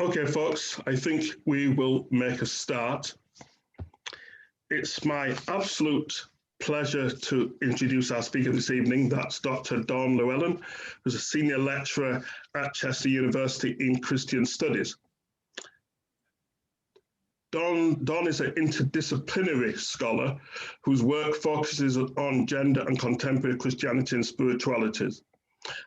Okay, folks, I think we will make a start. It's my absolute pleasure to introduce our speaker this evening. That's Dr. Dawn Llewellyn, who's a senior lecturer at Chester University in Christian Studies. Dawn is an interdisciplinary scholar whose work focuses on gender and contemporary Christianity and spiritualities.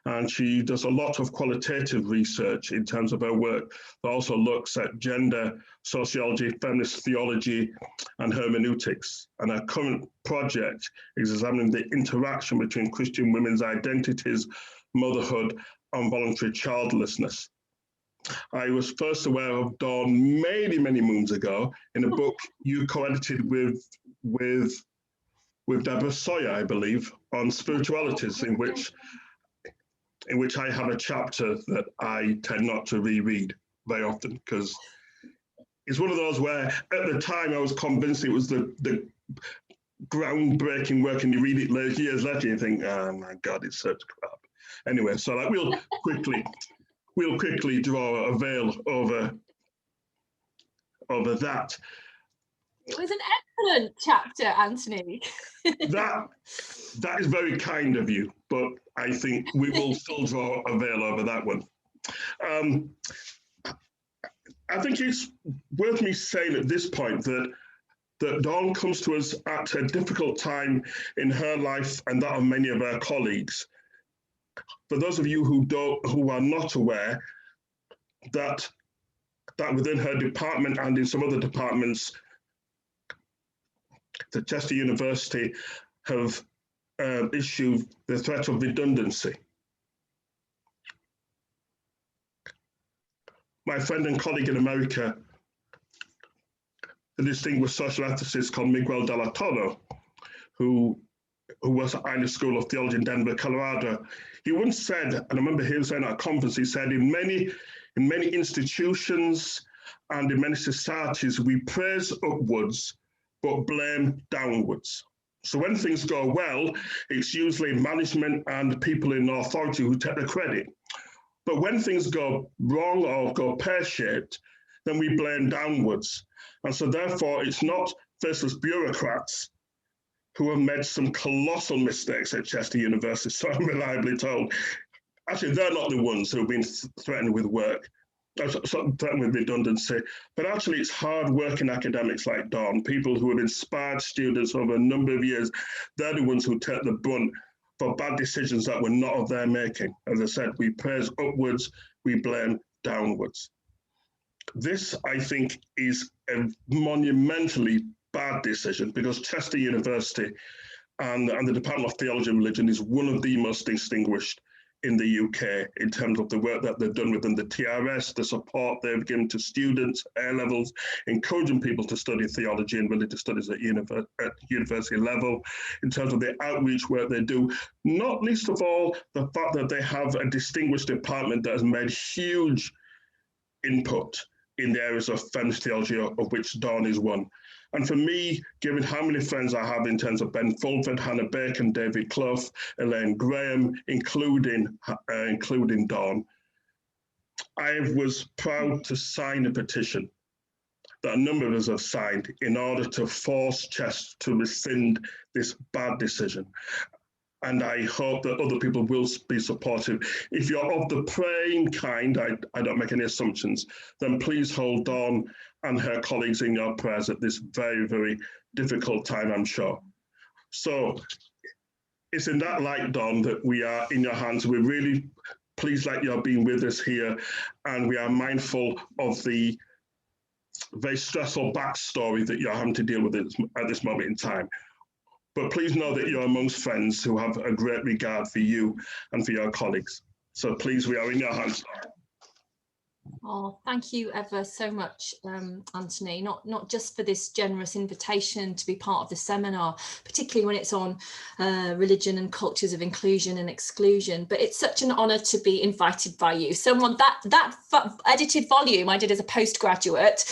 And she does a lot of qualitative research in terms of her work that also looks at gender, sociology, feminist theology, and hermeneutics. And her current project is examining the interaction between Christian women's identities, motherhood, and voluntary childlessness. I was first aware of Dawn many moons ago in a book you co-edited with Deborah Sawyer, I believe, on spiritualities, in which I have a chapter that I tend not to reread very often, because it's one of those where at the time I was convinced it was the groundbreaking work, and you read it years later and you think, oh my God, it's such crap. Anyway, so like we'll quickly draw a veil over that. It was an excellent chapter, Anthony. That is very kind of you, but I think we will still draw a veil over that one. I think it's worth me saying at this point that Dawn comes to us at a difficult time in her life and that of many of her colleagues. For those of you who are not aware, that within her department and in some other departments, the Chester University have issued the threat of redundancy. My friend and colleague in America, a distinguished social ethicist called Miguel de la Toro, who was at Ina School of Theology in Denver, Colorado, he once said, and I remember him saying at a conference, he said, in many institutions and in many societies, we praise upwards, but blame downwards. So when things go well, it's usually management and people in authority who take the credit. But when things go wrong or go pear-shaped, then we blame downwards. And so therefore, it's not faceless bureaucrats who have made some colossal mistakes at Chester University, so I'm reliably told. Actually, they're not the ones who have been threatened with work, threatened with redundancy, but actually it's hard-working academics like Dawn, people who have inspired students over a number of years. They're the ones who take the brunt for bad decisions that were not of their making. As I said, we praise upwards, we blame downwards. This, I think, is a monumentally bad decision, because Chester University and the Department of Theology and Religion is one of the most distinguished in the UK in terms of the work that they've done within the TRS, the support they've given to students, A-levels, encouraging people to study theology and religious studies at university level, in terms of the outreach work they do, not least of all the fact that they have a distinguished department that has made huge input in the areas of feminist theology, of which Dawn is one. And for me, given how many friends I have in terms of Ben Fulford, Hannah Bacon, David Clough, Elaine Graham, including Dawn, I was proud to sign a petition that a number of us have signed in order to force Chester to rescind this bad decision. And I hope that other people will be supportive. If you're of the praying kind, I don't make any assumptions, then please hold Dawn and her colleagues in your prayers at this very, very difficult time, I'm sure. So it's in that light, Dawn, that we are in your hands. We're really pleased that you're being with us here, and we are mindful of the very stressful backstory that you're having to deal with at this moment in time. But please know that you're amongst friends who have a great regard for you and for your colleagues. So please, we are in your hands. Oh, thank you ever so much, Anthony, not just for this generous invitation to be part of the seminar, particularly when it's on religion and cultures of inclusion and exclusion, but it's such an honour to be invited by you. Someone that edited volume I did as a postgraduate.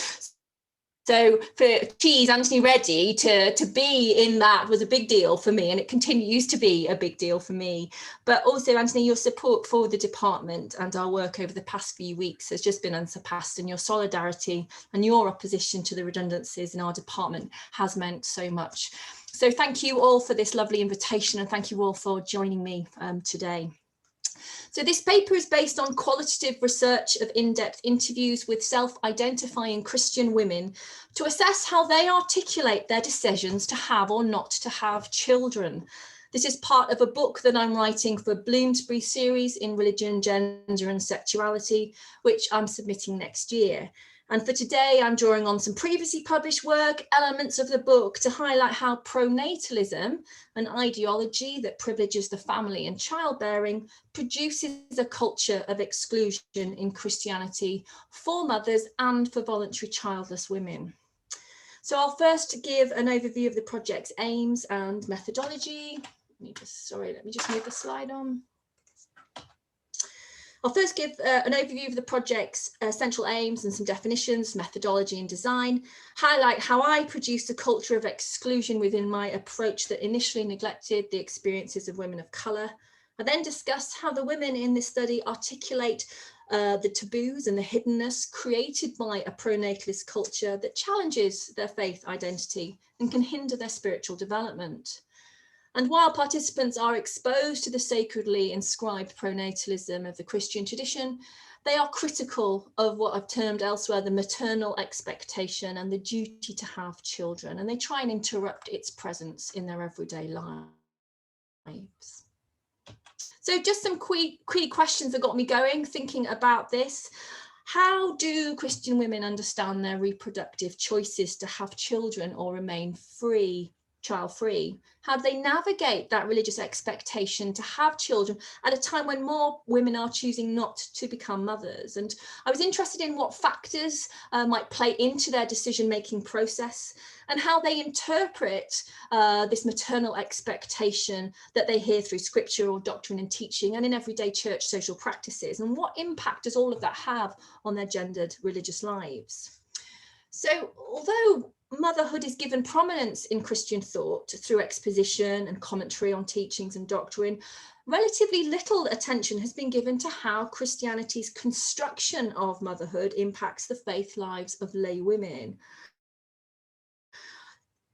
So for Cheese, Anthony Reddy to be in that was a big deal for me, and it continues to be a big deal for me. But also, Anthony, your support for the department and our work over the past few weeks has just been unsurpassed, and your solidarity and your opposition to the redundancies in our department has meant so much. So thank you all for this lovely invitation, and thank you all for joining me today. So this paper is based on qualitative research of in-depth interviews with self-identifying Christian women to assess how they articulate their decisions to have or not to have children. This is part of a book that I'm writing for Bloomsbury Series in Religion, Gender and Sexuality, which I'm submitting next year. And for today, I'm drawing on some previously published work, elements of the book, to highlight how pronatalism, an ideology that privileges the family and childbearing, produces a culture of exclusion in Christianity for mothers and for voluntary childless women. So I'll first give an overview of the project's aims and methodology. Let me just move the slide on. I'll first give an overview of the project's central aims and some definitions, methodology and design, highlight how I produced a culture of exclusion within my approach that initially neglected the experiences of women of colour. I then discuss how the women in this study articulate the taboos and the hiddenness created by a pronatalist culture that challenges their faith identity and can hinder their spiritual development. And while participants are exposed to the sacredly inscribed pronatalism of the Christian tradition, they are critical of what I've termed elsewhere the maternal expectation and the duty to have children, and they try and interrupt its presence in their everyday lives. So just some key questions that got me going, thinking about this. How do Christian women understand their reproductive choices to have children or remain child-free? How do they navigate that religious expectation to have children at a time when more women are choosing not to become mothers? And I was interested in what factors might play into their decision-making process and how they interpret this maternal expectation that they hear through scripture or doctrine and teaching and in everyday church social practices, and what impact does all of that have on their gendered religious lives? So although motherhood is given prominence in Christian thought through exposition and commentary on teachings and doctrine, relatively little attention has been given to how Christianity's construction of motherhood impacts the faith lives of lay women.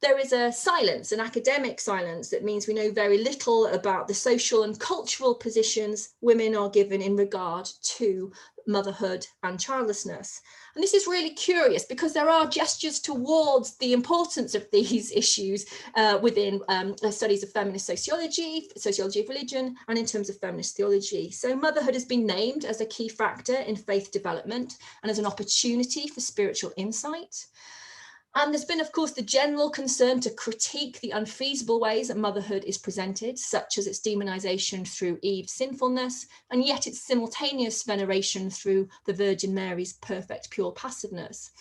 There is a silence, an academic silence, that means we know very little about the social and cultural positions women are given in regard to motherhood and childlessness. And this is really curious because there are gestures towards the importance of these issues within studies of feminist sociology, sociology of religion, and in terms of feminist theology. So motherhood has been named as a key factor in faith development and as an opportunity for spiritual insight. And there's been, of course, the general concern to critique the unfeasible ways that motherhood is presented, such as its demonization through Eve's sinfulness, and yet its simultaneous veneration through the Virgin Mary's perfect, pure passiveness.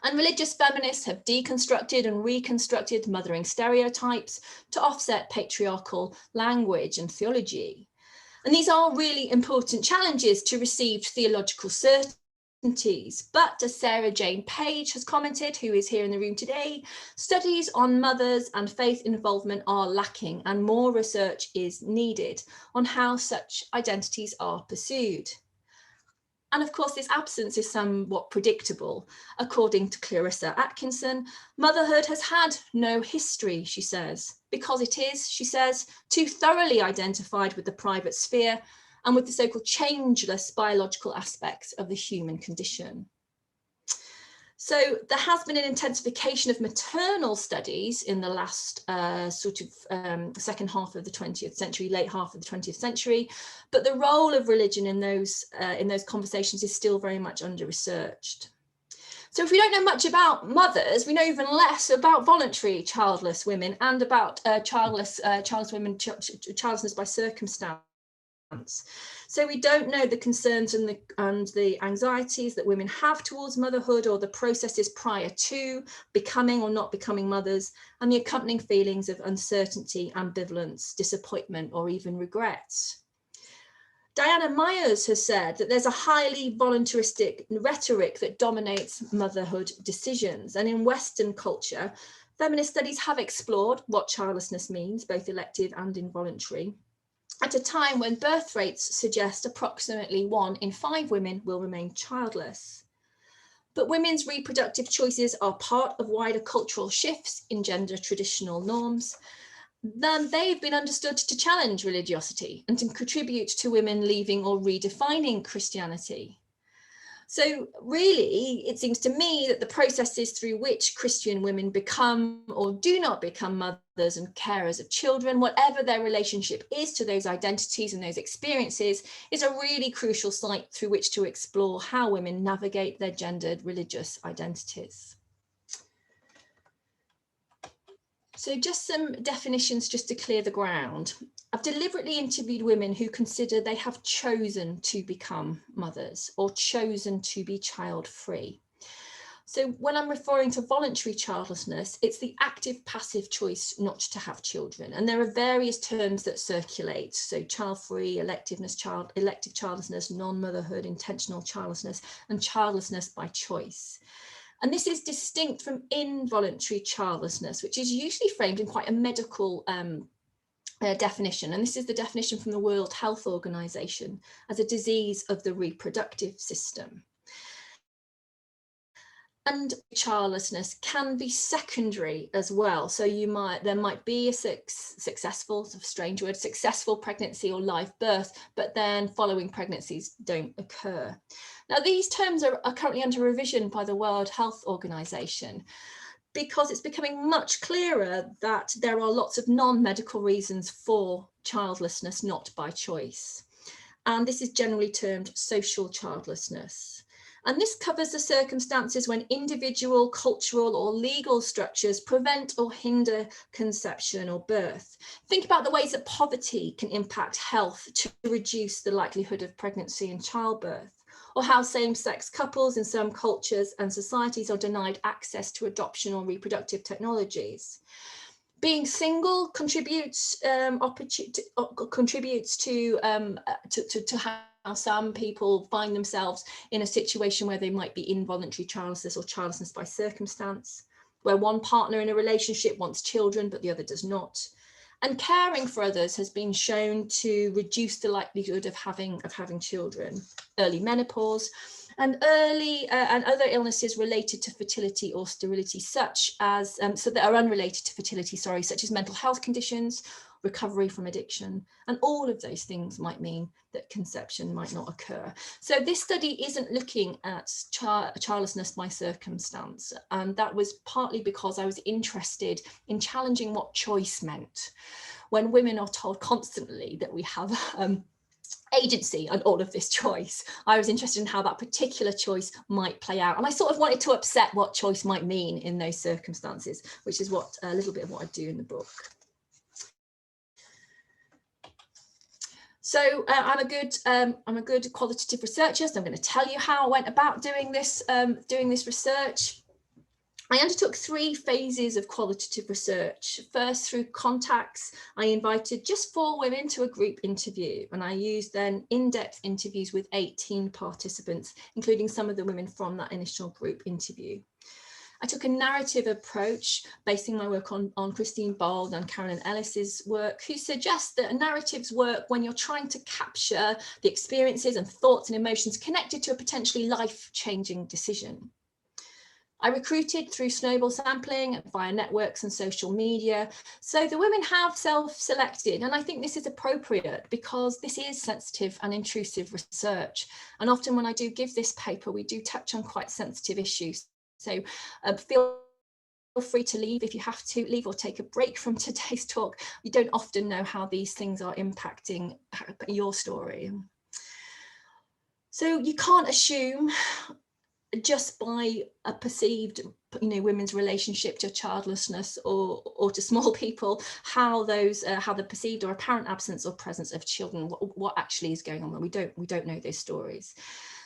And religious feminists have deconstructed and reconstructed mothering stereotypes to offset patriarchal language and theology. And these are really important challenges to received theological certainty. But as Sarah Jane Page has commented, who is here in the room today, studies on mothers and faith involvement are lacking and more research is needed on how such identities are pursued. And of course, this absence is somewhat predictable. According to Clarissa Atkinson, motherhood has had no history, she says, because it is, she says, too thoroughly identified with the private sphere and with the so-called changeless biological aspects of the human condition. So there has been an intensification of maternal studies in the last second half of the 20th century, late half of the 20th century, but the role of religion in those conversations is still very much under-researched. So if we don't know much about mothers, we know even less about voluntary childless women and about childless women, childlessness by circumstance. So we don't know the concerns and the anxieties that women have towards motherhood, or the processes prior to becoming or not becoming mothers, and the accompanying feelings of uncertainty, ambivalence, disappointment, or even regrets. Diana Myers has said that there's a highly voluntaristic rhetoric that dominates motherhood decisions. And in Western culture, feminist studies have explored what childlessness means, both elective and involuntary, at a time when birth rates suggest approximately 1 in 5 women will remain childless. But women's reproductive choices are part of wider cultural shifts in gender traditional norms. Then they've been understood to challenge religiosity and to contribute to women leaving or redefining Christianity. So really, it seems to me that the processes through which Christian women become or do not become mothers and carers of children, whatever their relationship is to those identities and those experiences, is a really crucial site through which to explore how women navigate their gendered religious identities. So just some definitions just to clear the ground. I've deliberately interviewed women who consider they have chosen to become mothers or chosen to be child-free. So when I'm referring to voluntary childlessness, it's the active passive choice not to have children. And there are various terms that circulate. So child-free, elective childlessness, non-motherhood, intentional childlessness, and childlessness by choice. And this is distinct from involuntary childlessness, which is usually framed in quite a medical definition. And this is the definition from the World Health Organization as a disease of the reproductive system. And childlessness can be secondary as well. So there might be a successful, sort of strange word, successful pregnancy or live birth, but then following pregnancies don't occur. Now, these terms are currently under revision by the World Health Organization, because it's becoming much clearer that there are lots of non-medical reasons for childlessness not by choice. And this is generally termed social childlessness. And this covers the circumstances when individual, cultural, or legal structures prevent or hinder conception or birth. Think about the ways that poverty can impact health to reduce the likelihood of pregnancy and childbirth, or how same-sex couples in some cultures and societies are denied access to adoption or reproductive technologies. Being single contributes to how some people find themselves in a situation where they might be involuntary childlessness or childlessness by circumstance, where one partner in a relationship wants children but the other does not. And caring for others has been shown to reduce the likelihood of having children. Early menopause and other illnesses related to fertility or sterility, such as that are unrelated to fertility, such as mental health conditions, recovery from addiction, and all of those things might mean that conception might not occur. So this study isn't looking at childlessness by circumstance, and that was partly because I was interested in challenging what choice meant. When women are told constantly that we have agency and all of this choice, I was interested in how that particular choice might play out, and I sort of wanted to upset what choice might mean in those circumstances, which is what a little bit of what I do in the book. So I'm a good qualitative researcher, so I'm going to tell you how I went about doing this research. I undertook 3 phases of qualitative research. First, through contacts, I invited just 4 women to a group interview, and I used then in-depth interviews with 18 participants, including some of the women from that initial group interview. I took a narrative approach, basing my work on Christine Bold and Carolyn Ellis's work, who suggests that narratives work when you're trying to capture the experiences and thoughts and emotions connected to a potentially life-changing decision. I recruited through snowball sampling via networks and social media. So the women have self-selected, and I think this is appropriate because this is sensitive and intrusive research. And often when I do give this paper, we do touch on quite sensitive issues. So feel free to leave if you have to leave, or take a break from today's talk. You don't often know how these things are impacting your story. So you can't assume just by a perceived, women's relationship to childlessness or to small people, how the perceived or apparent absence or presence of children, what actually is going on when we don't know those stories.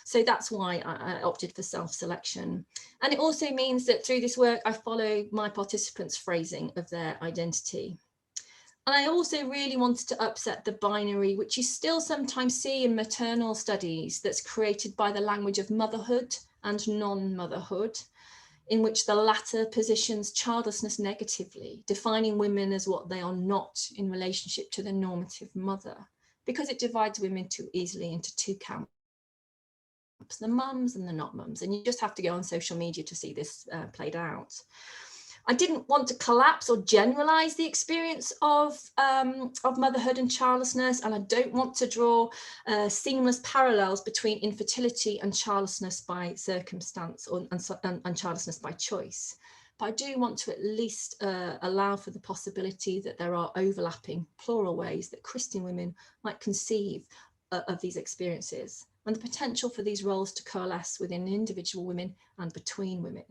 So that's why I opted for self-selection. And it also means that through this work, I follow my participants' phrasing of their identity. And I also really wanted to upset the binary, which you still sometimes see in maternal studies, that's created by the language of motherhood and non-motherhood, in which the latter positions childlessness negatively, defining women as what they are not in relationship to the normative mother, because it divides women too easily into two camps, the mums and the not mums. And you just have to go on social media to see this played out. I didn't want to collapse or generalize the experience of motherhood and childlessness, and I don't want to draw seamless parallels between infertility and childlessness by circumstance and childlessness by choice. But I do want to at least allow for the possibility that there are overlapping plural ways that Christian women might conceive of these experiences, and the potential for these roles to coalesce within individual women and between women.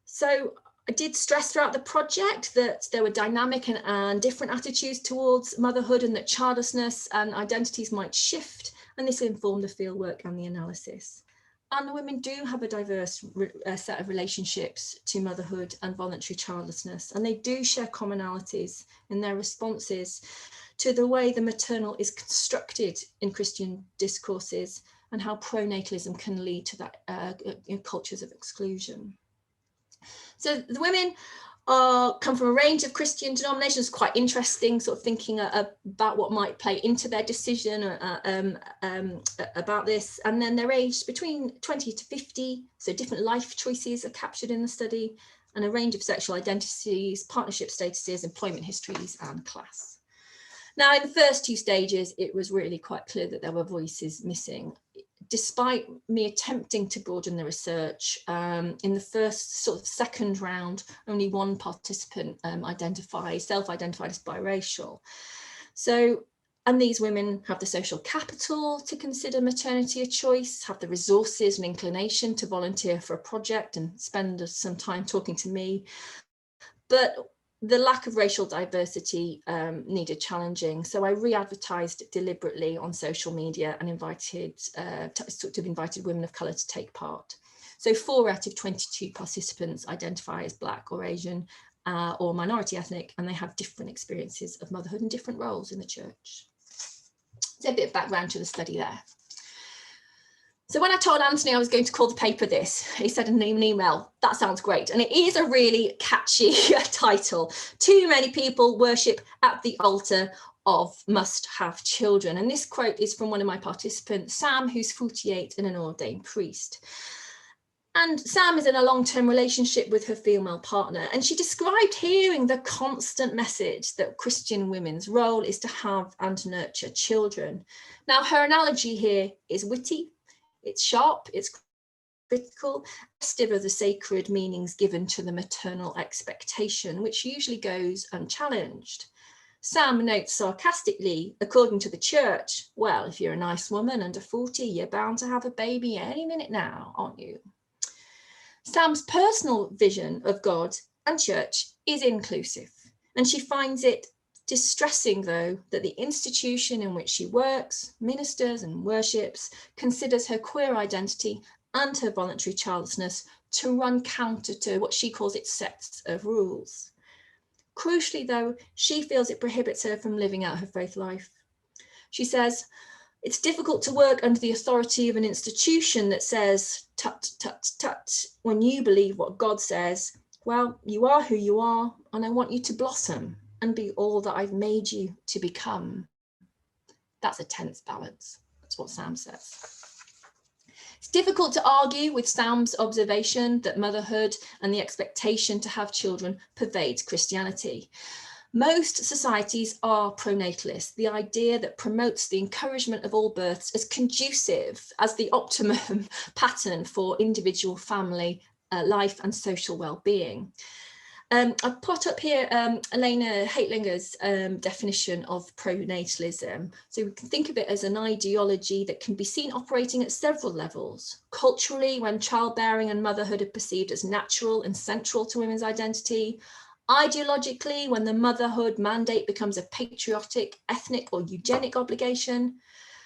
So I did stress throughout the project that there were dynamic and different attitudes towards motherhood, and that childlessness and identities might shift, and this informed the fieldwork and the analysis. And the women do have a diverse set of relationships to motherhood and voluntary childlessness, and they do share commonalities in their responses to the way the maternal is constructed in Christian discourses, and how pronatalism can lead to that cultures of exclusion. So the women come from a range of Christian denominations, quite interesting, sort of thinking about what might play into their decision about this. And then they're aged between 20 to 50, so different life choices are captured in the study, and a range of sexual identities, partnership statuses, employment histories, and class. Now, in the first two stages, it was really quite clear that there were voices missing. Despite me attempting to broaden the research, in the first sort of second round, only one participant self-identified as biracial. So, and these women have the social capital to consider maternity a choice, have the resources and inclination to volunteer for a project and spend some time talking to me. But the lack of racial diversity needed challenging. So I re-advertised deliberately on social media and invited women of colour to take part. So 4 out of 22 participants identify as Black or Asian or minority ethnic, and they have different experiences of motherhood and different roles in the church. So a bit of background to the study there. So when I told Anthony I was going to call the paper this, he said in an email, "That sounds great." And it is a really catchy title. Too many people worship at the altar of must have children. And this quote is from one of my participants, Sam, who's 48 and an ordained priest. And Sam is in a long-term relationship with her female partner. And she described hearing the constant message that Christian women's role is to have and nurture children. Now, her analogy here is witty. It's sharp, it's critical, suggestive of the sacred meanings given to the maternal expectation, which usually goes unchallenged. Sam notes sarcastically, according to the church, well, if you're a nice woman under 40, you're bound to have a baby any minute now, aren't you? Sam's personal vision of God and church is inclusive, and she finds it distressing, though, that the institution in which she works, ministers and worships, considers her queer identity and her voluntary childlessness to run counter to what she calls its sets of rules. Crucially, though, she feels it prohibits her from living out her faith life. She says, "It's difficult to work under the authority of an institution that says, tut, tut, tut, when you believe what God says, well, you are who you are, and I want you to blossom and be all that I've made you to become." That's a tense balance. That's what Sam says. It's difficult to argue with Sam's observation that motherhood and the expectation to have children pervades Christianity. Most societies are pronatalist, the idea that promotes the encouragement of all births as conducive as the optimum pattern for individual family life and social well-being. I've put up here Elena Heitlinger's definition of pronatalism. So we can think of it as an ideology that can be seen operating at several levels. Culturally, when childbearing and motherhood are perceived as natural and central to women's identity. Ideologically, when the motherhood mandate becomes a patriotic, ethnic or eugenic obligation.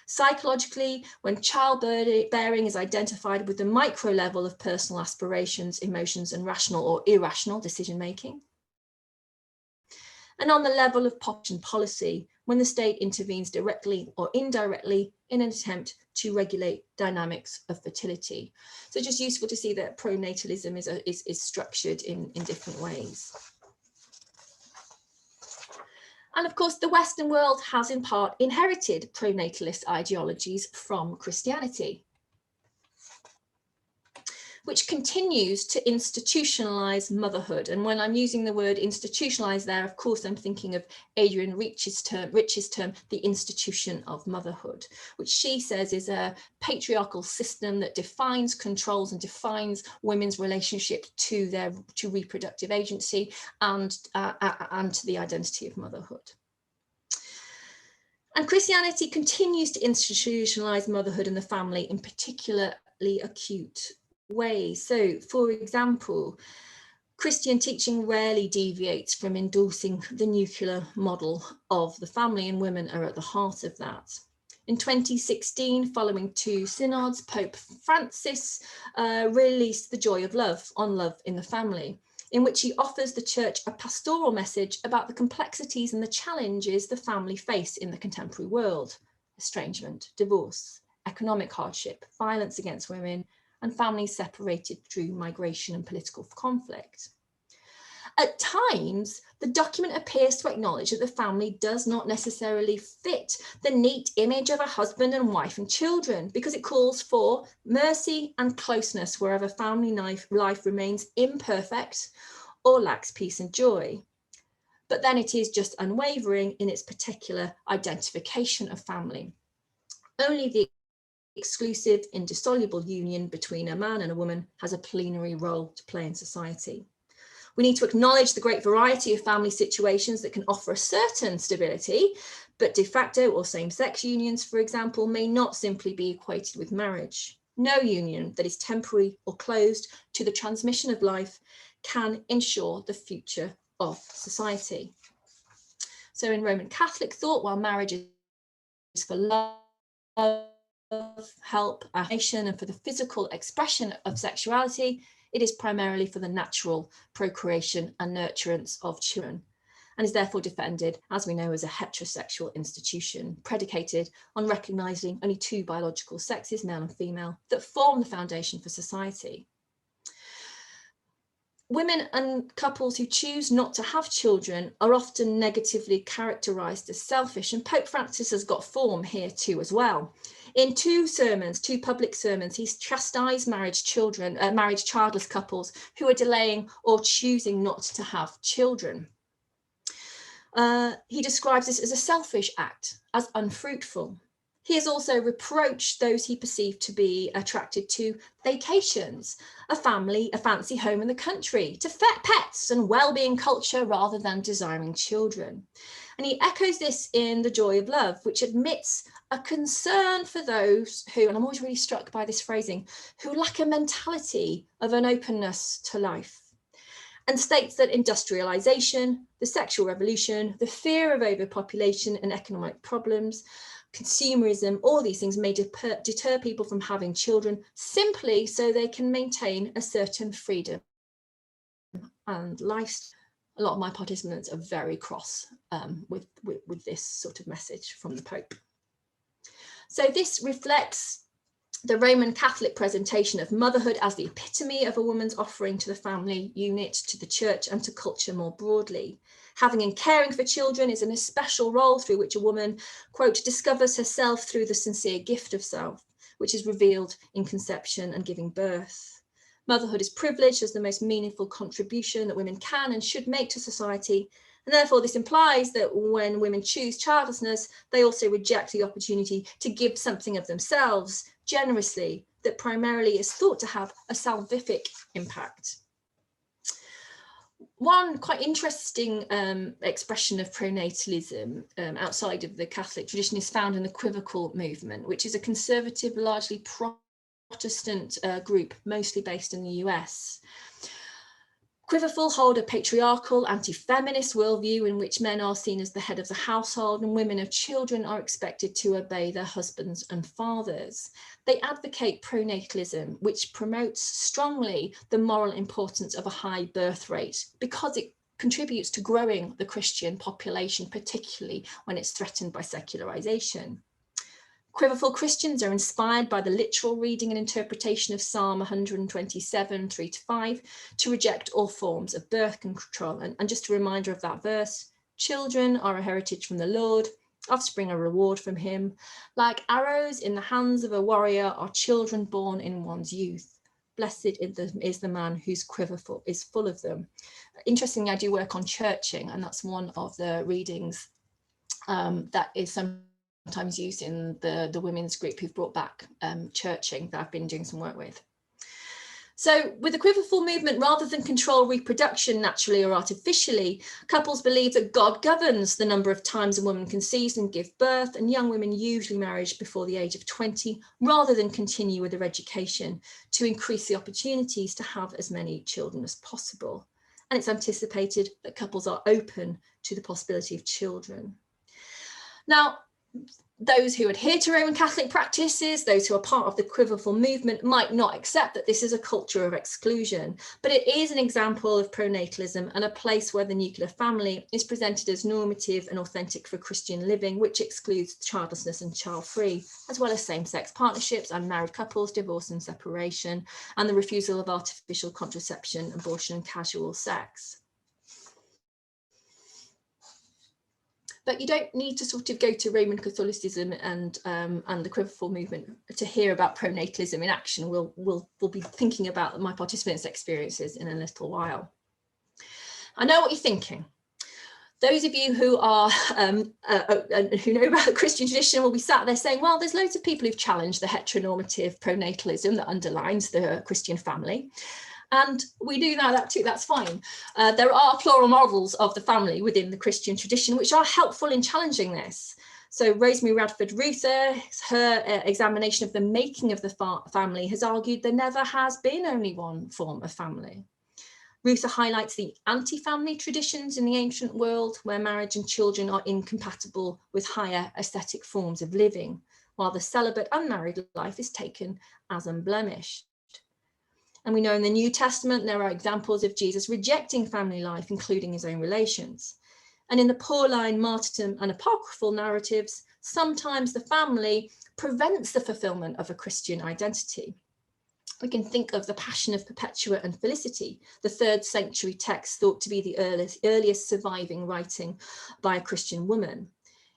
Psychologically, when childbearing is identified with the micro level of personal aspirations, emotions, and rational or irrational decision making. And on the level of population policy, when the state intervenes directly or indirectly in an attempt to regulate dynamics of fertility. So just useful to see that pronatalism is structured in different ways. And of course, the Western world has in part inherited pronatalist ideologies from Christianity, which continues to institutionalize motherhood. And when I'm using the word institutionalize there, of course, I'm thinking of Adrienne Rich's term, the institution of motherhood, which she says is a patriarchal system that defines, controls, and defines women's relationship to reproductive agency and to the identity of motherhood. And Christianity continues to institutionalize motherhood and the family in particularly acute ways. So, for example, Christian teaching rarely deviates from endorsing the nuclear model of the family, and women are at the heart of that. In 2016, following 2 synods, Pope Francis released The Joy of Love on love in the family, in which he offers the church a pastoral message about the complexities and the challenges the family face in the contemporary world: estrangement, divorce, economic hardship, violence against women, and families separated through migration and political conflict. At times, the document appears to acknowledge that the family does not necessarily fit the neat image of a husband and wife and children, because it calls for mercy and closeness wherever family life remains imperfect or lacks peace and joy. But then it is just unwavering in its particular identification of family. Only the exclusive, indissoluble union between a man and a woman has a plenary role to play in society. We need to acknowledge the great variety of family situations that can offer a certain stability, but de facto or same-sex unions, for example, may not simply be equated with marriage. No union that is temporary or closed to the transmission of life can ensure the future of society. So in Roman Catholic thought, while marriage is for love, help, affirmation, and for the physical expression of sexuality, it is primarily for the natural procreation and nurturance of children, and is therefore defended, as we know, as a heterosexual institution predicated on recognizing only 2 biological sexes, male and female, that form the foundation for society. Women and couples who choose not to have children are often negatively characterized as selfish, and Pope Francis has got form here too as well. In 2 public sermons, he's chastised married childless couples who are delaying or choosing not to have children. He describes this as a selfish act, as unfruitful. He has also reproached those he perceived to be attracted to vacations, a family, a fancy home in the country, to pets and well-being culture rather than desiring children. And he echoes this in The Joy of Love, which admits a concern for those who, and I'm always really struck by this phrasing, who lack a mentality of an openness to life, and states that industrialization, the sexual revolution, the fear of overpopulation and economic problems, consumerism, all these things may deter people from having children simply so they can maintain a certain freedom and lifestyle. A lot of my participants are very cross with this sort of message from the Pope. So this reflects the Roman Catholic presentation of motherhood as the epitome of a woman's offering to the family unit, to the church, and to culture more broadly. Having and caring for children is an especial role through which a woman, quote, discovers herself through the sincere gift of self, which is revealed in conception and giving birth. Motherhood is privileged as the most meaningful contribution that women can and should make to society. And therefore, this implies that when women choose childlessness, they also reject the opportunity to give something of themselves generously that primarily is thought to have a salvific impact. One quite interesting expression of pronatalism outside of the Catholic tradition is found in the Quivocal movement, which is a conservative, largely Protestant group, mostly based in the US. Quivocal hold a patriarchal, anti-feminist worldview in which men are seen as the head of the household and women of children are expected to obey their husbands and fathers. They advocate pronatalism, which promotes strongly the moral importance of a high birth rate because it contributes to growing the Christian population, particularly when it's threatened by secularization. Quivocal Christians are inspired by the literal reading and interpretation of Psalm 127, 3-5, to reject all forms of birth control. And just a reminder of that verse, children are a heritage from the Lord, offspring a reward from him. Like arrows in the hands of a warrior are children born in one's youth. Blessed is the man whose quiver is full of them. Interestingly, I do work on churching, and that's one of the readings that is sometimes used in the women's group who've brought back churching that I've been doing some work with. So with the quiverful movement, rather than control reproduction naturally or artificially, couples believe that God governs the number of times a woman conceives and gives birth, and young women usually marry before the age of 20, rather than continue with their education to increase the opportunities to have as many children as possible. And it's anticipated that couples are open to the possibility of children. Now, those who adhere to Roman Catholic practices, those who are part of the quiverful movement, might not accept that this is a culture of exclusion, but it is an example of pronatalism and a place where the nuclear family is presented as normative and authentic for Christian living, which excludes childlessness and child-free, as well as same-sex partnerships, unmarried couples, divorce and separation, and the refusal of artificial contraception, abortion and casual sex. But you don't need to sort of go to Roman Catholicism and the quiverful movement to hear about pronatalism in action. We'll be thinking about my participants' experiences in a little while. I know what you're thinking. Those of you who are who know about the Christian tradition will be sat there saying, well, there's loads of people who've challenged the heteronormative pronatalism that underlines the Christian family. And we do that too, that's fine. There are plural models of the family within the Christian tradition, which are helpful in challenging this. So Rosemary Radford Ruther, her examination of the making of the family has argued there never has been only one form of family. Ruther highlights the anti-family traditions in the ancient world where marriage and children are incompatible with higher aesthetic forms of living, while the celibate unmarried life is taken as unblemished. And we know in the New Testament, there are examples of Jesus rejecting family life, including his own relations. And in the Pauline, martyrdom and apocryphal narratives, sometimes the family prevents the fulfillment of a Christian identity. We can think of the Passion of Perpetua and Felicity, the 3rd century text thought to be the earliest surviving writing by a Christian woman.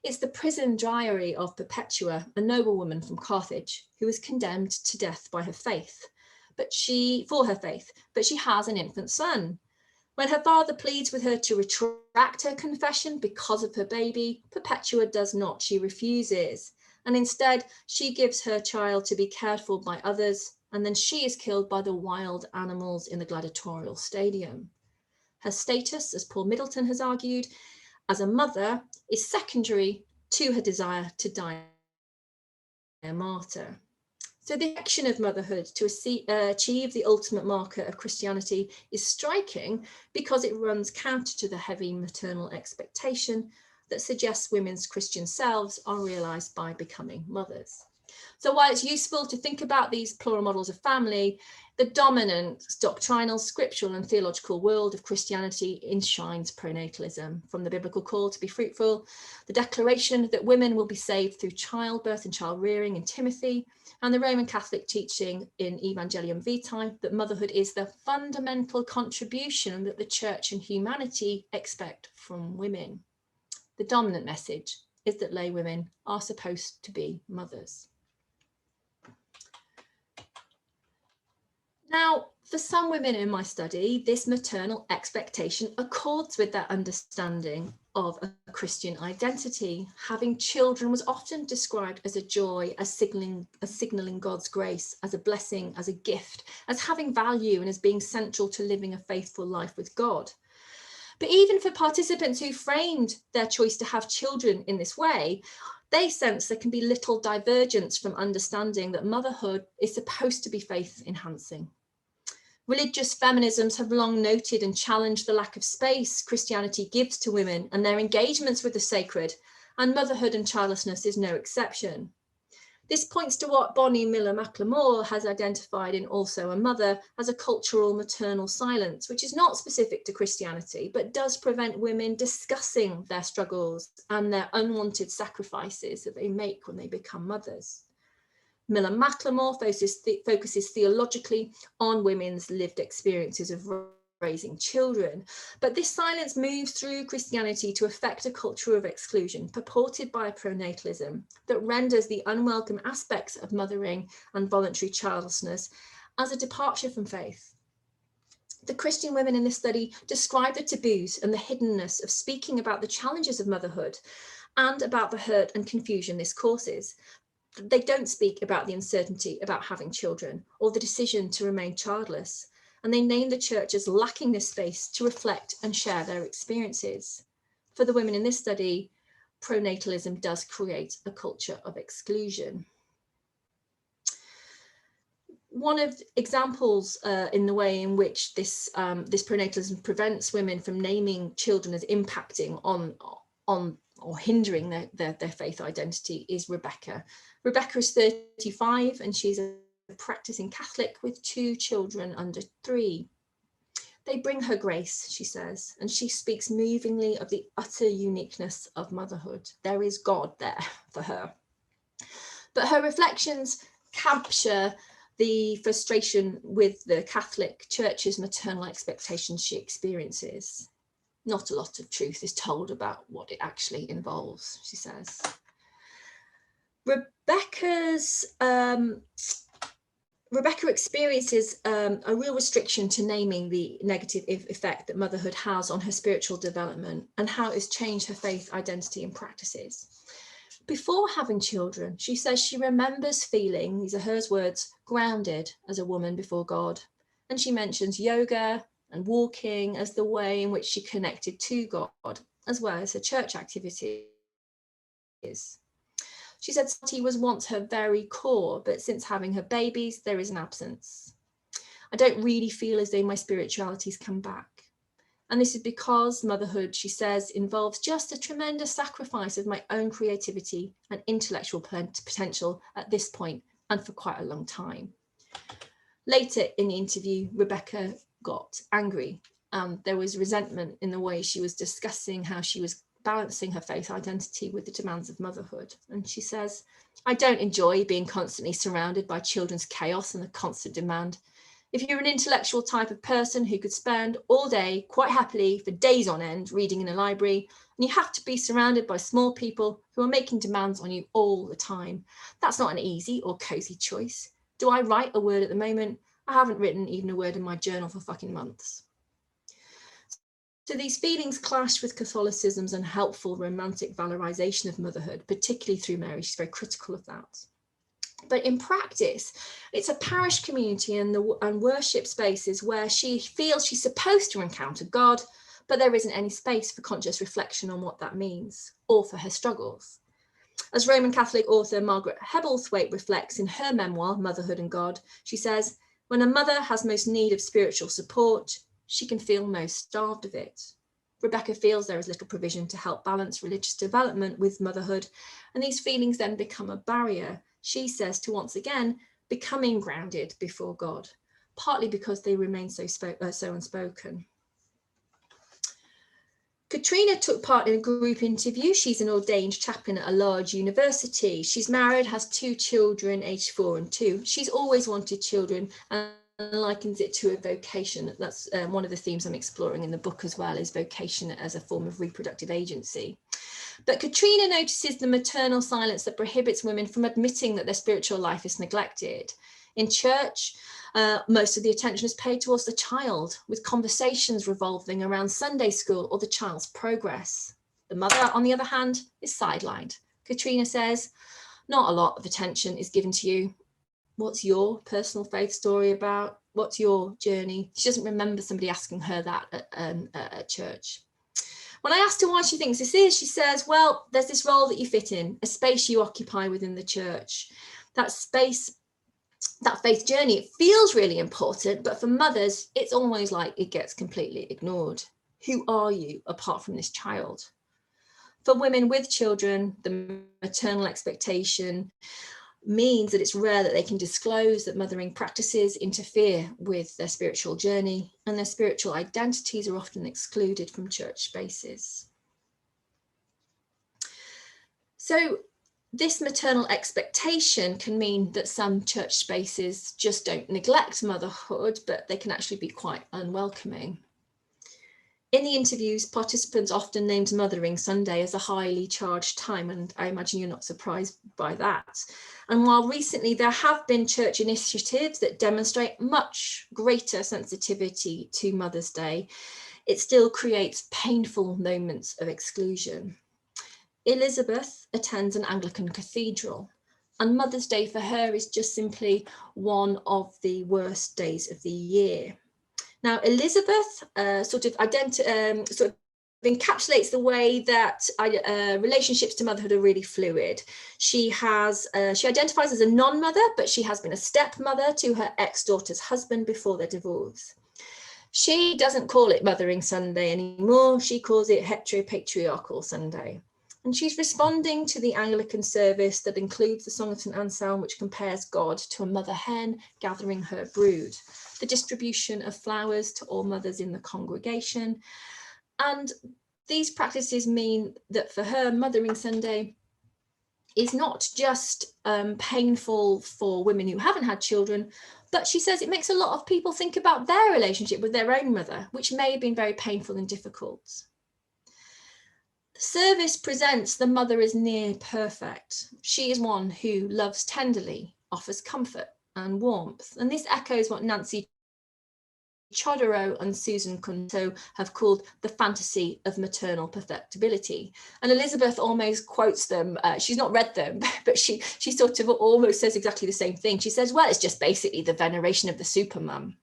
It's the prison diary of Perpetua, a noblewoman from Carthage, who was condemned to death by her faith. But she has an infant son. When her father pleads with her to retract her confession because of her baby, Perpetua does not. She refuses. And instead, she gives her child to be cared for by others, and then she is killed by the wild animals in the gladiatorial stadium. Her status, as Paul Middleton has argued, as a mother is secondary to her desire to die a martyr. So the action of motherhood to achieve the ultimate marker of Christianity is striking because it runs counter to the heavy maternal expectation that suggests women's Christian selves are realized by becoming mothers. So while it's useful to think about these plural models of family, the dominant doctrinal, scriptural and theological world of Christianity enshrines pronatalism, from the biblical call to be fruitful, the declaration that women will be saved through childbirth and child rearing in Timothy, and the Roman Catholic teaching in Evangelium Vitae that motherhood is the fundamental contribution that the church and humanity expect from women. The dominant message is that lay women are supposed to be mothers. Now, for some women in my study, this maternal expectation accords with their understanding of a Christian identity. Having children was often described as a joy, as signaling God's grace, as a blessing, as a gift, as having value, and as being central to living a faithful life with God. But even for participants who framed their choice to have children in this way, they sense there can be little divergence from understanding that motherhood is supposed to be faith enhancing. Religious feminisms have long noted and challenged the lack of space Christianity gives to women and their engagements with the sacred, and motherhood and childlessness is no exception. This points to what Bonnie Miller-McLemore has identified in Also a Mother as a cultural maternal silence, which is not specific to Christianity, but does prevent women discussing their struggles and their unwanted sacrifices that they make when they become mothers. Miller-McLemore focuses theologically on women's lived experiences of raising children, but this silence moves through Christianity to affect a culture of exclusion purported by pronatalism that renders the unwelcome aspects of mothering and voluntary childlessness as a departure from faith. The Christian women in this study describe the taboos and the hiddenness of speaking about the challenges of motherhood and about the hurt and confusion this causes. They don't speak about the uncertainty about having children or the decision to remain childless, and they name the church as lacking this space to reflect and share their experiences. For the women in this study, pronatalism does create a culture of exclusion. One of the examples in the way in which this pronatalism prevents women from naming children as impacting on or hindering their faith identity is Rebecca. Rebecca is 35 and she's a practicing Catholic with 2 children under 3. They bring her grace, she says, and she speaks movingly of the utter uniqueness of motherhood. There is God there for her. But her reflections capture the frustration with the Catholic Church's maternal expectations she experiences. Not a lot of truth is told about what it actually involves, she says. Rebecca experiences a real restriction to naming the negative effect that motherhood has on her spiritual development and how it's changed her faith, identity, and practices. Before having children, she says she remembers feeling, these are her words, grounded as a woman before God. And she mentions yoga and walking as the way in which she connected to God, as well as her church activities. She said sati was once her very core, but since having her babies, there is an absence. I don't really feel as though my spirituality's come back. And this is because motherhood, she says, involves just a tremendous sacrifice of my own creativity and intellectual potential at this point and for quite a long time. Later in the interview, Rebecca got angry. There was resentment in the way she was discussing how she was balancing her faith identity with the demands of motherhood. And she says, I don't enjoy being constantly surrounded by children's chaos and the constant demand. If you're an intellectual type of person who could spend all day quite happily for days on end reading in a library, and you have to be surrounded by small people who are making demands on you all the time, that's not an easy or cozy choice. Do I write a word at the moment? I haven't written even a word in my journal for fucking months. So these feelings clash with Catholicism's unhelpful romantic valorization of motherhood, particularly through Mary. She's very critical of that. But in practice, it's a parish community and worship spaces where she feels she's supposed to encounter God, but there isn't any space for conscious reflection on what that means or for her struggles. As Roman Catholic author Margaret Hebblethwaite reflects in her memoir, Motherhood and God, she says, when a mother has most need of spiritual support, she can feel most starved of it. Rebecca feels there is little provision to help balance religious development with motherhood, and these feelings then become a barrier, she says, to once again becoming grounded before God, partly because they remain so unspoken. Katrina took part in a group interview. She's an ordained chaplain at a large university. She's married, has 2 children, aged 4 and 2. She's always wanted children and likens it to a vocation. That's one of the themes I'm exploring in the book as well, is vocation as a form of reproductive agency. But Katrina notices the maternal silence that prohibits women from admitting that their spiritual life is neglected. In church, most of the attention is paid towards the child, with conversations revolving around Sunday school or the child's progress. The mother, on the other hand, is sidelined. Katrina says, not a lot of attention is given to you. What's your personal faith story about? What's your journey? She doesn't remember somebody asking her that at church. When I asked her why she thinks this is, she says, well, there's this role that you fit in, a space you occupy within the church. That space, that faith journey, it feels really important, but for mothers, it's almost like it gets completely ignored. Who are you apart from this child? For women with children, the maternal expectation means that it's rare that they can disclose that mothering practices interfere with their spiritual journey, and their spiritual identities are often excluded from church spaces. So this maternal expectation can mean that some church spaces just don't neglect motherhood, but they can actually be quite unwelcoming. In the interviews, participants often named Mothering Sunday as a highly charged time, and I imagine you're not surprised by that. And while recently there have been church initiatives that demonstrate much greater sensitivity to Mother's Day, it still creates painful moments of exclusion. Elizabeth attends an Anglican cathedral, and Mother's Day for her is just simply one of the worst days of the year. Now, Elizabeth sort of encapsulates the way that relationships to motherhood are really fluid. She identifies as a non-mother, but she has been a stepmother to her ex-daughter's husband before their divorce. She doesn't call it Mothering Sunday anymore. She calls it Heteropatriarchal Sunday. And she's responding to the Anglican service that includes the Song of St. Anselm, which compares God to a mother hen gathering her brood, the distribution of flowers to all mothers in the congregation. And these practices mean that for her, Mothering Sunday is not just painful for women who haven't had children, but she says it makes a lot of people think about their relationship with their own mother, which may have been very painful and difficult. The service presents the mother as near perfect. She is one who loves tenderly, offers comfort and warmth. And this echoes what Nancy Chodorow and Susan Kunto have called the fantasy of maternal perfectability. And Elizabeth almost quotes them. She's not read them, but she sort of almost says exactly the same thing. She says, well, it's just basically the veneration of the supermum.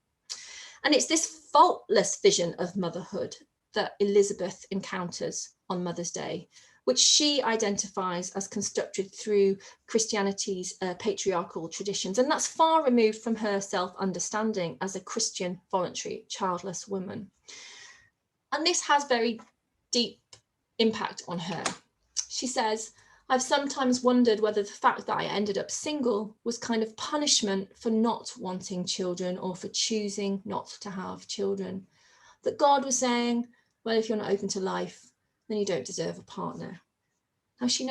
And it's this faultless vision of motherhood that Elizabeth encounters on Mother's Day, which she identifies as constructed through Christianity's patriarchal traditions. And that's far removed from her self-understanding as a Christian voluntary childless woman. And this has very deep impact on her. She says, I've sometimes wondered whether the fact that I ended up single was kind of punishment for not wanting children or for choosing not to have children. That God was saying, well, if you're not open to life, then you don't deserve a partner. Now she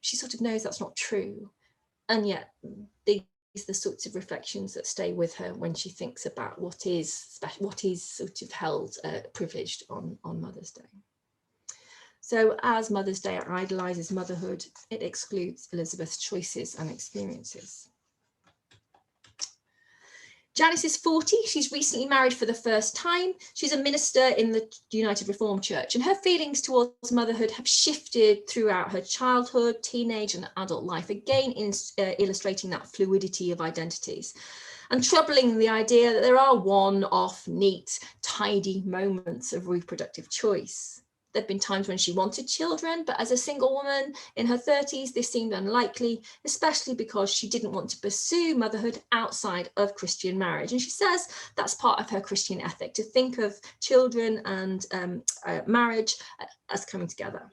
sort of knows that's not true. And yet these are the sorts of reflections that stay with her when she thinks about what is special, what is sort of held privileged on Mother's Day. So as Mother's Day idolizes motherhood, it excludes Elizabeth's choices and experiences. Janice is 40. She's recently married for the first time. She's a minister in the United Reformed Church, and her feelings towards motherhood have shifted throughout her childhood, teenage and adult life, again illustrating that fluidity of identities and troubling the idea that there are one-off, neat, tidy moments of reproductive choice. There have been times when she wanted children, but as a single woman in her 30s, this seemed unlikely, especially because she didn't want to pursue motherhood outside of Christian marriage. And she says that's part of her Christian ethic, to think of children and marriage as coming together.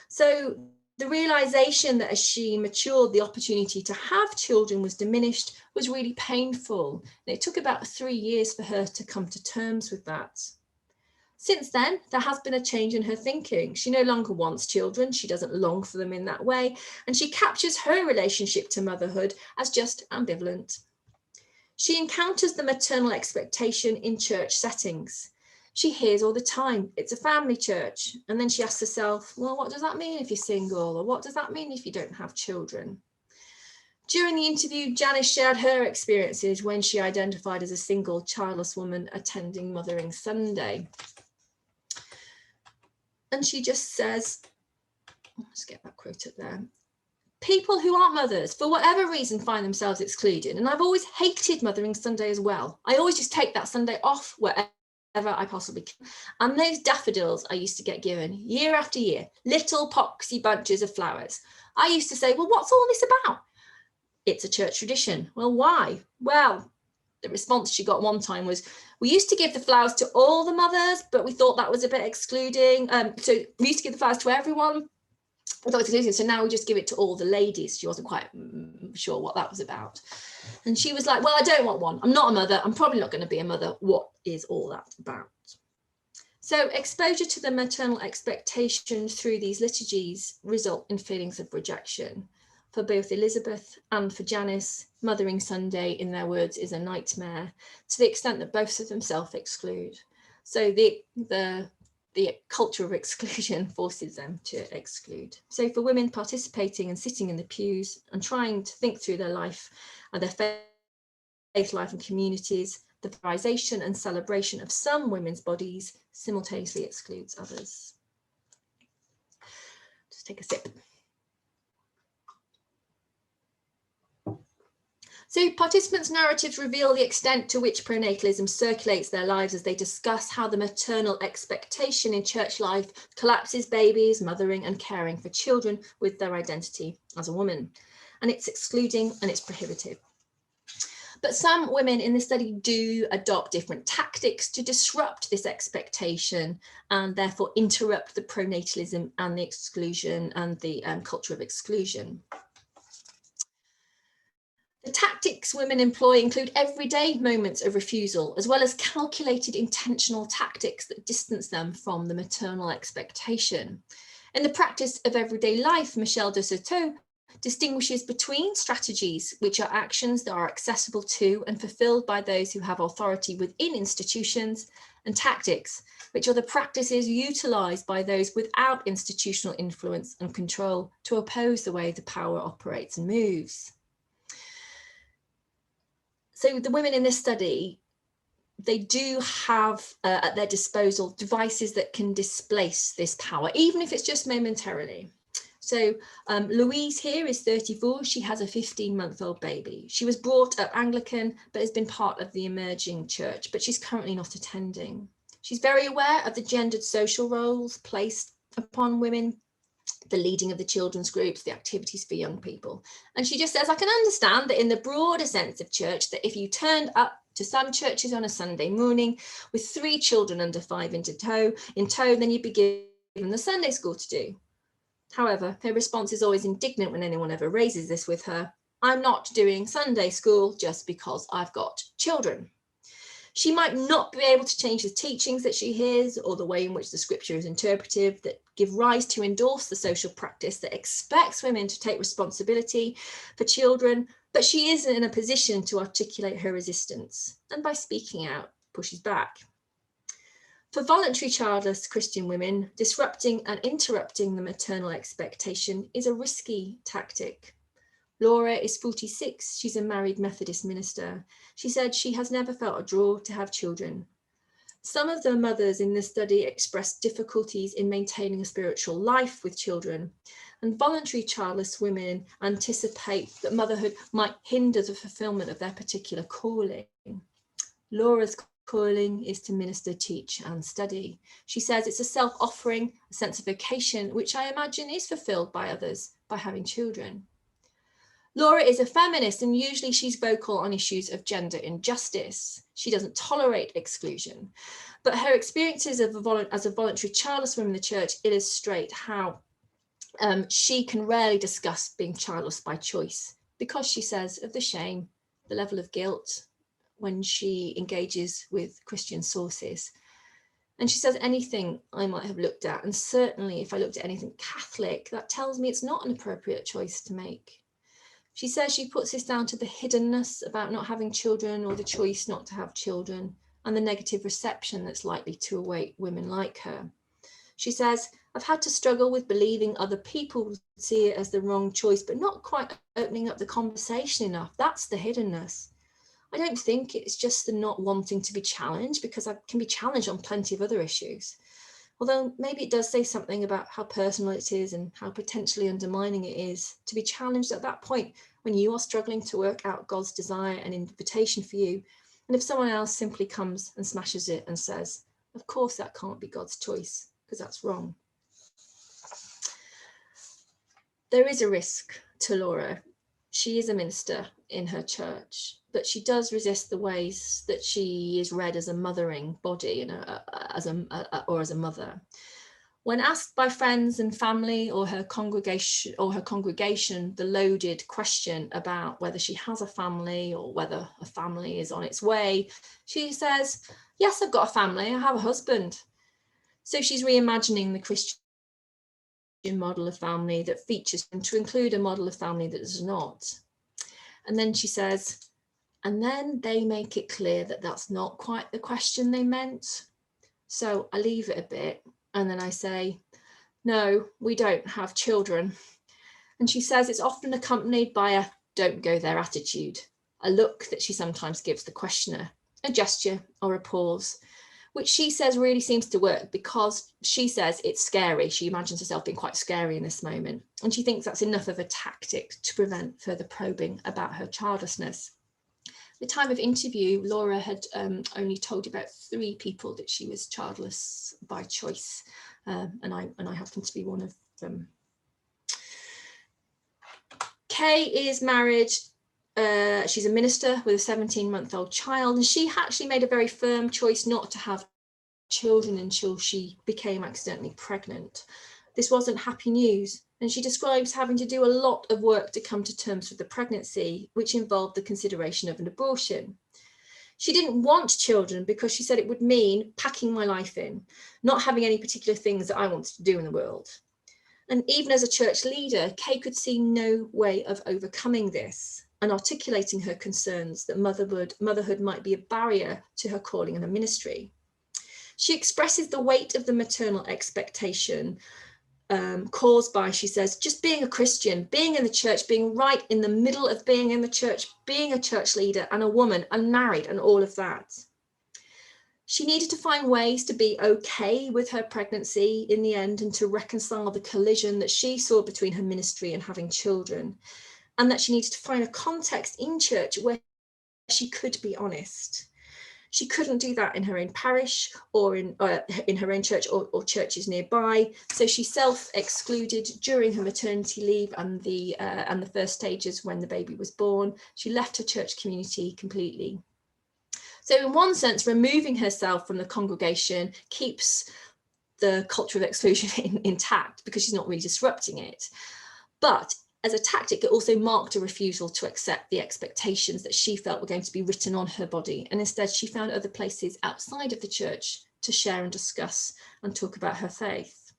So the realization that as she matured, the opportunity to have children was diminished was really painful. And it took about 3 years for her to come to terms with that. Since then, there has been a change in her thinking. She no longer wants children. She doesn't long for them in that way. And she captures her relationship to motherhood as just ambivalent. She encounters the maternal expectation in church settings. She hears all the time, it's a family church. And then she asks herself, well, what does that mean if you're single? Or what does that mean if you don't have children? During the interview, Janice shared her experiences when she identified as a single childless woman attending Mothering Sunday. And she just says, let's get that quote up there. People who aren't mothers, for whatever reason, find themselves excluded. And I've always hated Mothering Sunday as well. I always just take that Sunday off wherever I possibly can. And those daffodils I used to get given year after year, little poxy bunches of flowers. I used to say, well, what's all this about? It's a church tradition. Well, why? Well, the response she got one time was, we used to give the flowers to all the mothers, but we thought that was a bit excluding. So we used to give the flowers to everyone. I thought it was excluding, so now we just give it to all the ladies. She wasn't quite sure what that was about. And she was like, well, I don't want one. I'm not a mother. I'm probably not going to be a mother. What is all that about? So exposure to the maternal expectation through these liturgies result in feelings of rejection. For both Elizabeth and for Janice, Mothering Sunday, in their words, is a nightmare, to the extent that both of them self-exclude. So the culture of exclusion forces them to exclude. So for women participating and sitting in the pews and trying to think through their life and their faith life and communities, the valorization and celebration of some women's bodies simultaneously excludes others. Just take a sip. So participants' narratives reveal the extent to which pronatalism circulates their lives as they discuss how the maternal expectation in church life collapses babies, mothering and caring for children with their identity as a woman. And it's excluding and it's prohibitive. But some women in the study do adopt different tactics to disrupt this expectation and therefore interrupt the pronatalism and the exclusion and the culture of exclusion. The tactics women employ include everyday moments of refusal, as well as calculated intentional tactics that distance them from the maternal expectation. In the practice of everyday life, Michel de Certeau distinguishes between strategies, which are actions that are accessible to and fulfilled by those who have authority within institutions, and tactics, which are the practices utilised by those without institutional influence and control to oppose the way the power operates and moves. So the women in this study, they do have at their disposal devices that can displace this power, even if it's just momentarily. So Louise here is 34. She has a 15-month-old baby. She was brought up Anglican, but has been part of the emerging church, but she's currently not attending. She's very aware of the gendered social roles placed upon women, the leading of the children's groups, the activities for young people. And she just says, I can understand that in the broader sense of church, that if you turned up to some churches on a Sunday morning with 3 children under 5 in tow, then you'd be given the Sunday school to do. However, her response is always indignant when anyone ever raises this with her. I'm not doing Sunday school just because I've got children. She might not be able to change the teachings that she hears or the way in which the scripture is interpreted that give rise to endorse the social practice that expects women to take responsibility for children, but she isn't in a position to articulate her resistance, and by speaking out, pushes back. For voluntary childless Christian women, disrupting and interrupting the maternal expectation is a risky tactic. Laura is 46. She's a married Methodist minister. She said she has never felt a draw to have children. Some of the mothers in this study expressed difficulties in maintaining a spiritual life with children, and voluntary childless women anticipate that motherhood might hinder the fulfillment of their particular calling. Laura's calling is to minister, teach and study. She says it's a self-offering, a sense of vocation, which I imagine is fulfilled by others by having children. Laura is a feminist and usually she's vocal on issues of gender injustice. She doesn't tolerate exclusion, but her experiences as a voluntary childless woman in the church illustrate how she can rarely discuss being childless by choice because, she says, of the shame, the level of guilt when she engages with Christian sources. And she says anything I might have looked at, and certainly if I looked at anything Catholic, that tells me it's not an appropriate choice to make. She says she puts this down to the hiddenness about not having children or the choice not to have children and the negative reception that's likely to await women like her. She says, I've had to struggle with believing other people would see it as the wrong choice, but not quite opening up the conversation enough. That's the hiddenness. I don't think it's just the not wanting to be challenged, because I can be challenged on plenty of other issues. Although maybe it does say something about how personal it is and how potentially undermining it is to be challenged at that point when you are struggling to work out God's desire and invitation for you, And if someone else simply comes and smashes it and says, of course that can't be God's choice, because that's wrong. There is a risk to Laura. She is a minister in her church, but she does resist the ways that she is read as a mothering body and as a mother. When asked by friends and family or her congregation the loaded question about whether she has a family or whether a family is on its way, she says, yes, I've got a family, I have a husband. So she's reimagining the Christian model of family that features and to include a model of family that does not. And then she says, and then they make it clear that that's not quite the question they meant. So I leave it a bit and then I say, no, we don't have children. And she says it's often accompanied by a don't go there attitude, a look that she sometimes gives the questioner, a gesture or a pause, which she says really seems to work because she says it's scary. She imagines herself being quite scary in this moment. And she thinks that's enough of a tactic to prevent further probing about her childlessness. At the time of interview, Laura had only told about 3 people that she was childless by choice. And I happen to be one of them. Kay is married. She's a minister with a 17-month-old child, and she actually made a very firm choice not to have children until she became accidentally pregnant. This wasn't happy news, and she describes having to do a lot of work to come to terms with the pregnancy, which involved the consideration of an abortion. She didn't want children because she said it would mean packing my life in, not having any particular things that I wanted to do in the world. And even as a church leader, Kay could see no way of overcoming this and articulating her concerns that motherhood might be a barrier to her calling in a ministry. She expresses the weight of the maternal expectation caused by, she says, just being a Christian, being in the church, being right in the middle of being in the church, being a church leader and a woman, unmarried and all of that. She needed to find ways to be okay with her pregnancy in the end and to reconcile the collision that she saw between her ministry and having children, and that she needed to find a context in church where she could be honest. She couldn't do that in her own parish or in her own church or churches nearby. So she self-excluded during her maternity leave and the first stages when the baby was born. She left her church community completely. So in one sense, removing herself from the congregation keeps the culture of exclusion intact because she's not really disrupting it. But as a tactic, it also marked a refusal to accept the expectations that she felt were going to be written on her body. And instead, she found other places outside of the church to share and discuss and talk about her faith.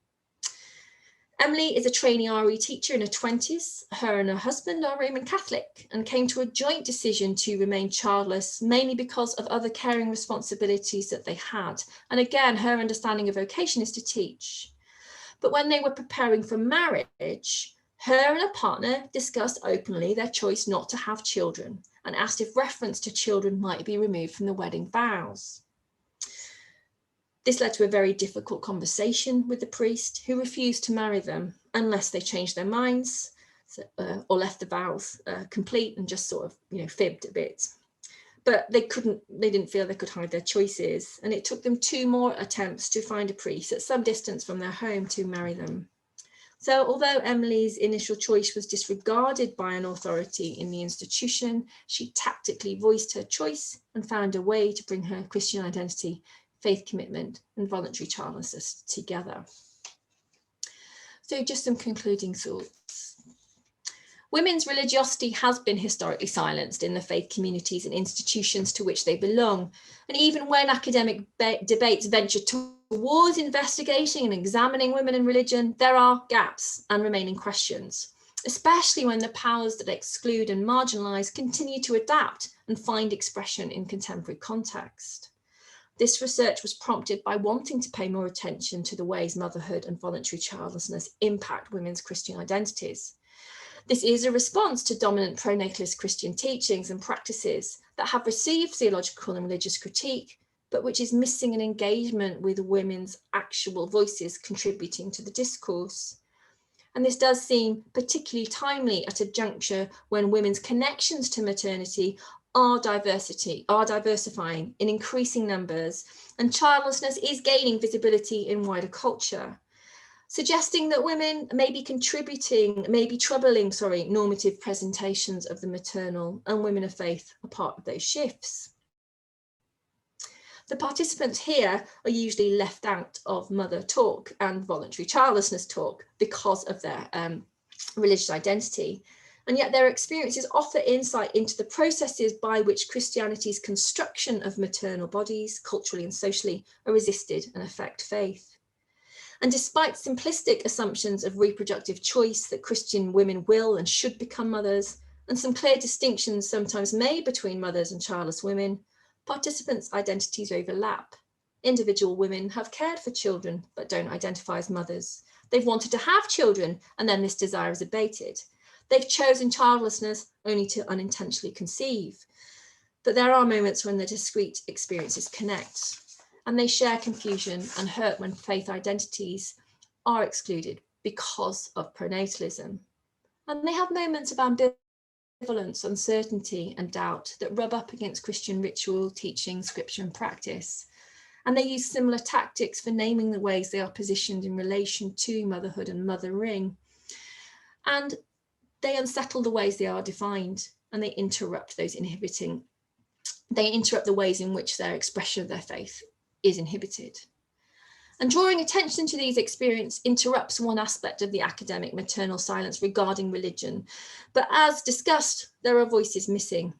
Emily is a trainee RE teacher in her 20s. Her and her husband are Roman Catholic and came to a joint decision to remain childless, mainly because of other caring responsibilities that they had. And again, her understanding of vocation is to teach. But when they were preparing for marriage, her and her partner discussed openly their choice not to have children and asked if reference to children might be removed from the wedding vows. This led to a very difficult conversation with the priest, who refused to marry them unless they changed their minds or left the vows complete and just sort of, fibbed a bit. But they didn't feel they could hide their choices. And it took them 2 more attempts to find a priest at some distance from their home to marry them. So although Emily's initial choice was disregarded by an authority in the institution, she tactically voiced her choice and found a way to bring her Christian identity, faith commitment, and voluntary childlessness together. So just some concluding thoughts. Women's religiosity has been historically silenced in the faith communities and institutions to which they belong. And even when academic debates venture towards investigating and examining women in religion, there are gaps and remaining questions, especially when the powers that exclude and marginalize continue to adapt and find expression in contemporary context. This research was prompted by wanting to pay more attention to the ways motherhood and voluntary childlessness impact women's Christian identities. This is a response to dominant pronatalist Christian teachings and practices that have received theological and religious critique, but which is missing an engagement with women's actual voices contributing to the discourse. And this does seem particularly timely at a juncture when women's connections to maternity are diversifying in increasing numbers, and childlessness is gaining visibility in wider culture, suggesting that women may be troubling normative presentations of the maternal, and women of faith are part of those shifts. The participants here are usually left out of mother talk and voluntary childlessness talk because of their religious identity. And yet their experiences offer insight into the processes by which Christianity's construction of maternal bodies, culturally and socially, are resisted and affect faith. And despite simplistic assumptions of reproductive choice that Christian women will and should become mothers, and some clear distinctions sometimes made between mothers and childless women, participants' identities overlap. Individual women have cared for children but don't identify as mothers. They've wanted to have children and then this desire is abated. They've chosen childlessness only to unintentionally conceive. But there are moments when the discrete experiences connect, and they share confusion and hurt when faith identities are excluded because of pronatalism. And they have moments of ambivalence, uncertainty, and doubt that rub up against Christian ritual, teaching, scripture, and practice. And they use similar tactics for naming the ways they are positioned in relation to motherhood and mothering. And they unsettle the ways they are defined, and they interrupt the ways in which their expression of their faith is inhibited. And drawing attention to these experiences interrupts one aspect of the academic maternal silence regarding religion. But as discussed, there are voices missing.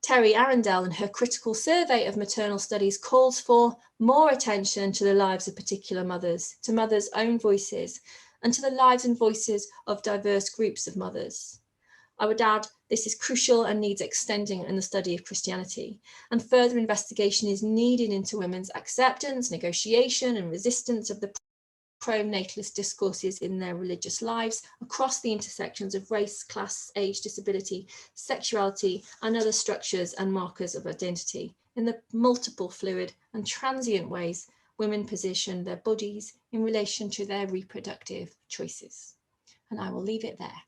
Terry Arundel, in her critical survey of maternal studies, calls for more attention to the lives of particular mothers, to mothers' own voices, and to the lives and voices of diverse groups of mothers. I would add this is crucial and needs extending in the study of Christianity, and further investigation is needed into women's acceptance, negotiation, and resistance of the pro-natalist discourses in their religious lives across the intersections of race, class, age, disability, sexuality, and other structures and markers of identity, in the multiple fluid and transient ways women position their bodies in relation to their reproductive choices. And I will leave it there.